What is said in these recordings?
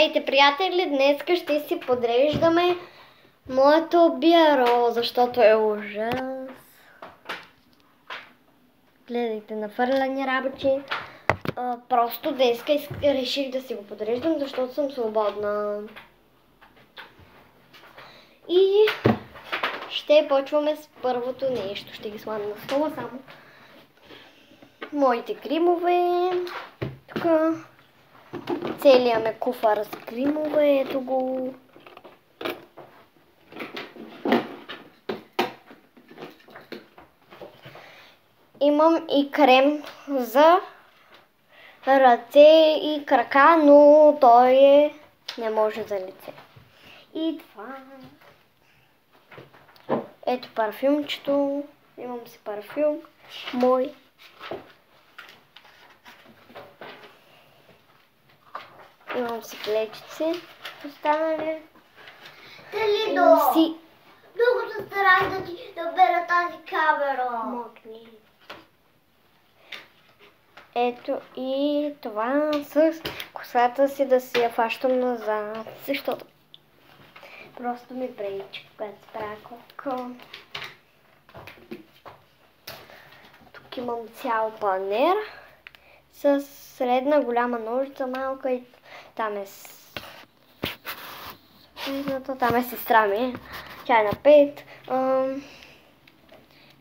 Здравейте, приятели! Днес ще си подреждаме моето бюро, защото е ужас. Гледайте, нафърляни работи. Просто днес реших да си го подреждам, защото съм свободна. И ще почваме с първото нещо. Ще ги слагам на стола само. Моите кремове. Тук. Целият ме куфар с кремове. Ето го. Имам и крем за ръце и крака, но той не може за лице. И това. Ето парфюмчето. Имам си парфюм. Мой. Имам си плечици. Останали. Телидо! Много се старах да ти набера тази камера. Мокни. Ето и това с косата си да си я фащам назад, защото просто ми пречи, когато се правя котка. Тук имам цял панер с средна голяма ножица, малка и там е там е сестра ми. Тя е на 5.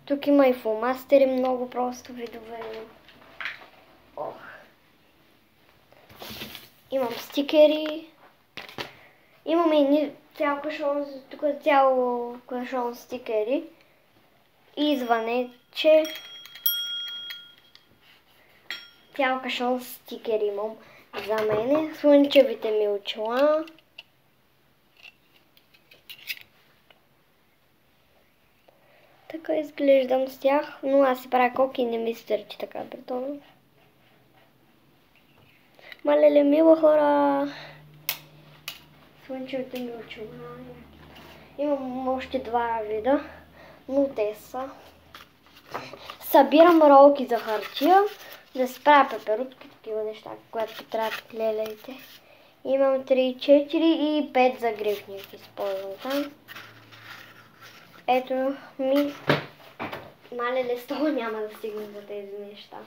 Тук има и фломастери, много просто видове. Имам стикери. Имам и цял кашон, тук цял кашон стикери. И звънече. Цял кашон стикери имам за мене. Слънчевите ми очила. Така изглеждам с тях, но аз си правя коки и не ми стърчи така бетон. Малеле, мило хора! Слънчевите ми очила. Имам още два вида, но те са. Събирам ролки за хартия, да си правя пеперутки, такива неща, когато трябва лелейте. Имам 3, 4 и 5 загребник използвам там. Ето ми. Малеле, стола няма да стигне за тези неща.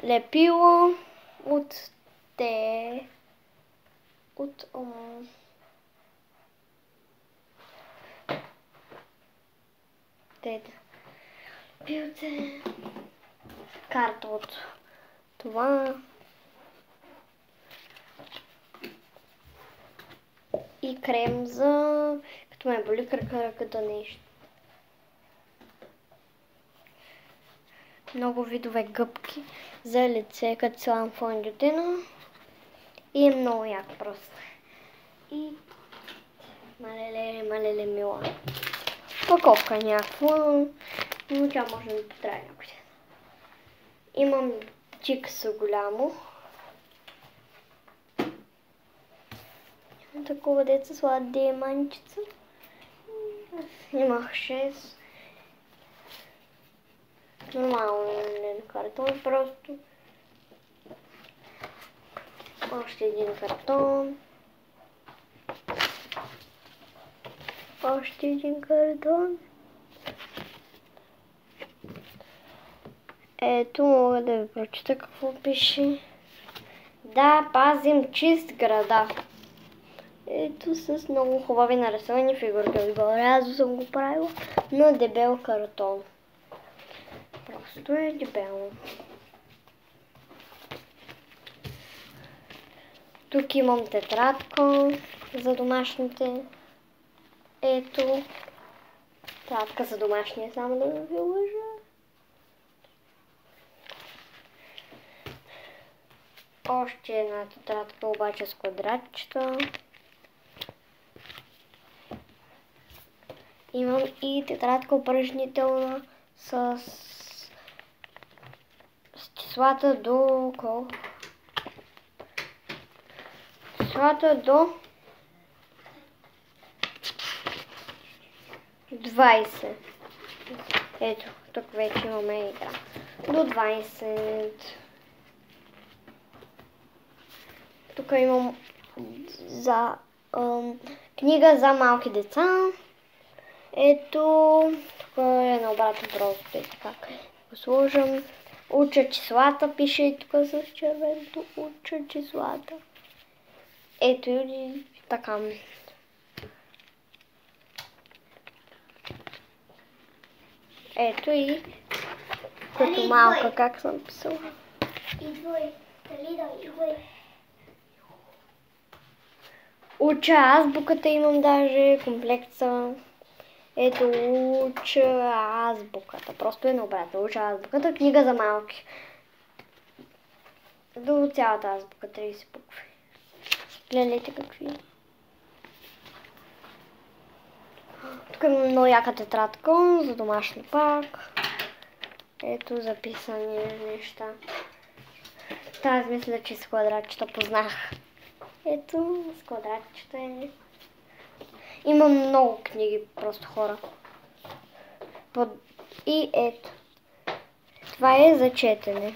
Лепило от пилце, карта от това и крем за като ме боли краката нещо. Много видове гъбки за лице, като слагам фондютина. И е много яко просто. И малеле мила. Паковка някаква, но тя може да ми потрае някой ден. Имам чикса голямо. Имам такова деца слага диамантчица. Имах 6. Нормален картон просто. Още един картон. Още един картон. Ето мога да ви прочита какво пише. Да, пазим чист града. Ето с много хубави нарисувани фигурки отгоре. Аз съм го правила на дебел картон. Просто е дебело. Тук имам тетрадка за домашните. Ето. Тетрадка за домашния, само да ви лъжа. Още една тетрадка, обаче с квадратчета. Имам и тетрадка упражнителна с числата до колко? Числата до 20. Ето, тук вече имаме игра. До 20. Тук имам за книга за малки деца. Ето, тук е наобратно просто и така. Го сложам. Уча числата, пише и тук с червеното. Уча числата. Ето и така. Ето и като малка как съм писала. Уча азбуката, имам даже комплекта. Ето, уча азбуката. Просто е наобратно. Уча азбуката. Книга за малки. До цялата азбука 30 букви. Гледайте какви. Тук има много яка тетрадка за домашно пак. Ето записани неща. Тази мисля, че с квадратчета познах. Ето с квадратчета е. Има много книги, просто хора. И ето. Това е за четене.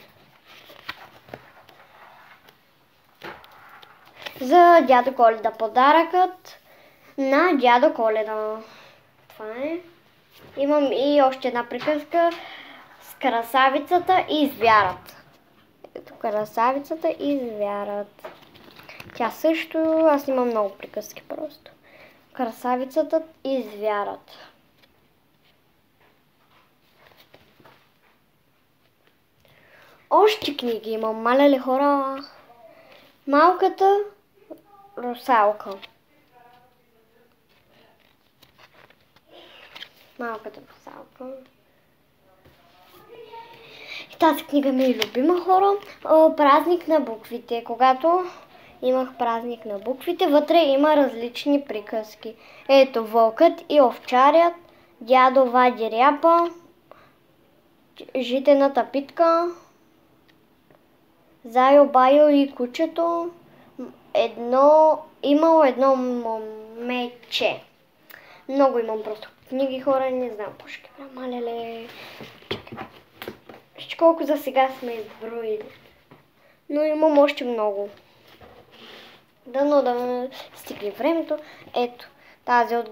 За дядо Коледа. Подаръкът на дядо Коледа. Това е. Имам и още една приказка с красавицата и звярат. Ето красавицата и звярат. Тя също, аз имам много приказки просто. Красавицата и звярат. Още книги имам, маля ли хора? Малката русалка. Малката русалка. И тази книга ми е любима, хора. Празник на буквите. Когато имах празник на буквите, вътре има различни приказки. Ето вълкът и овчарят, дядо вади ряпа, житената питка, Зайо, Байо и кучето, имало едно момече. Много имам просто книги, хора, не знам по ще малеле. Вижте колко за сега сме изброили. Но имам още много. Дано да стигне времето. Ето, тази от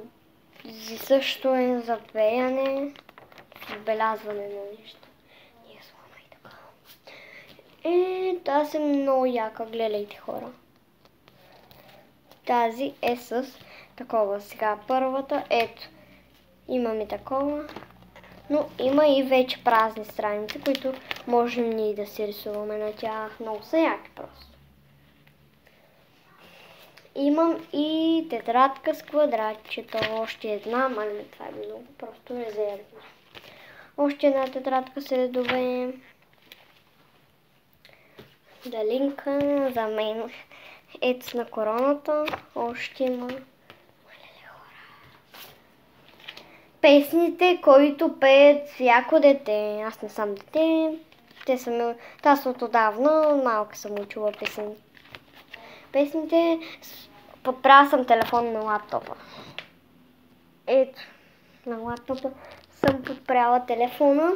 също е за пеяне, отбелязване на неща. Ние слагаме и така. Тази е много яка, гледайте, хора. Тази е с такова. Сега първата, ето, имаме такова, но има и вече празни страници, които можем ние да си рисуваме на тях. Много са яки просто. Имам и тетрадка с квадратчета. Още една, мале, това е много просто резервно. Още една тетрадка с редове. Далинка за мен. Ето на короната. Още има. Песните, които пеят всяко дете. Аз не съм дете. Аз от отдавна малко съм учила песни. Песните, подправя съм телефон на лаптопа. Ето, на лаптопа съм подправила телефона.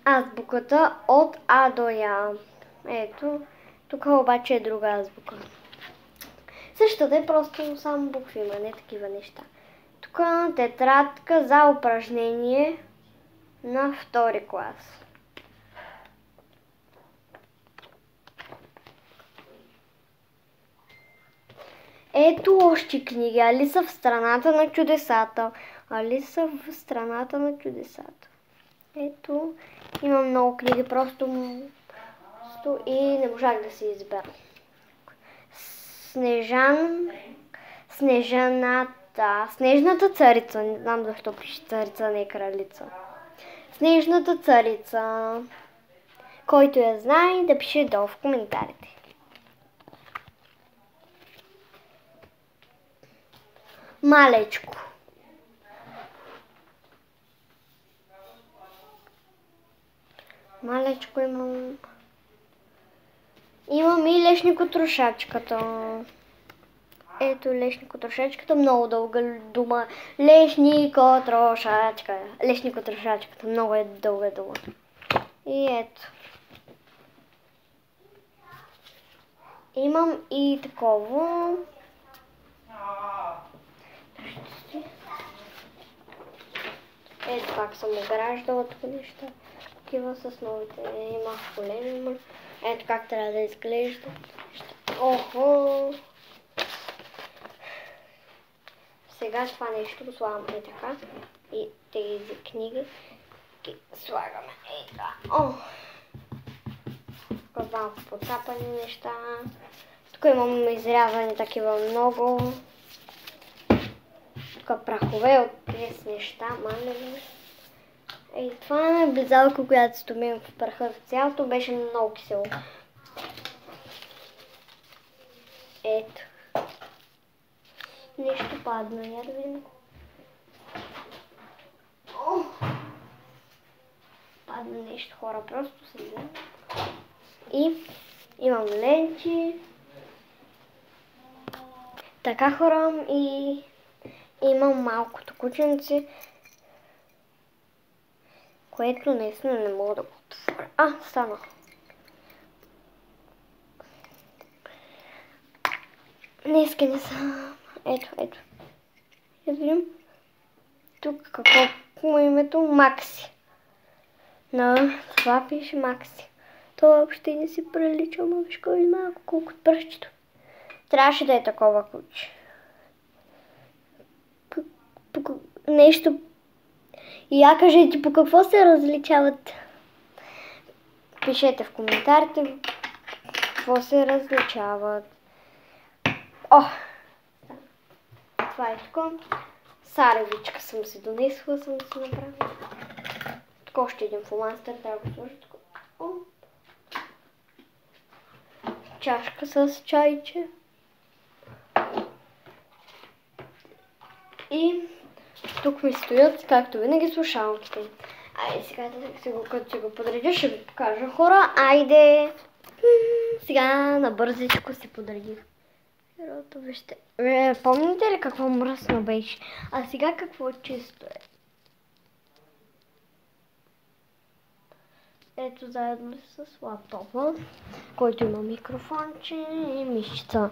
Азбуката от А до Я. Ето, тук обаче е друга азбука. Същата е просто само букви, има не такива неща. Тук тетрадка за упражнение на втори клас. Ето още книги. Алиса в страната на чудесата. Алиса в страната на чудесата. Ето, имам много книги, просто и не можах да си избера. Снежната царица. Не знам защо пише царица, не кралица. Снежната царица. Който я знае, да пише долу в коментарите. Малечко. Малечко имам. Имам и Лешникотрошачката. Ето Лешникотрошачката, много дълга дума. Лешникотрошачка. Лешникотрошачката, много е дълга дума. И ето. Имам и такова. Ето как съм ограждала тук неща. Такива с новите. Имах големи. Ето как трябва да изглежда. Охо! Сега това нещо го слагам и така. И тези книги ги слагаме и така. О! Тук малко подцапани неща. Тук имам изрязани такива много. Тук прахове от тези неща, малеви. И това е близалка, която стомим в праха в цялото. Беше много кисело. Ето. Нещо падна. Я да видим. О! Падна нещо, хора. Просто се взема. И имам ленти. Така, хора. И имам малкото кученце, което наистина не мога да го отворя. Стана. Днеска не съм. Ето. Я видим. Тук какво е името? Макси. На това пише Макси. Това въобще не си прилича, но виж кой малко, колко пръщето. Трябваше да е такова куче. Нещо. И я кажете по какво се различават. Пишете в коментарите какво се различават. Това е тук. Саревичка съм си донесла, съм си направила. Тук още един фломастер, трябва да го сложа тук. Чашка с чайче. И тук ми стоят, както винаги, слушалките. Айде сега, като си го подредя, ще ви покажа, хора. Айде! Сега набързичко си подредих. Вижте. Помните ли какво мръсно беше? А сега какво чисто е? Ето заедно с лаптопа, който има микрофонче и мишчица.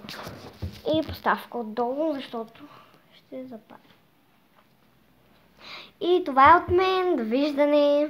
И поставка отдолу, защото ще запаля. И това е от мен. Довиждане!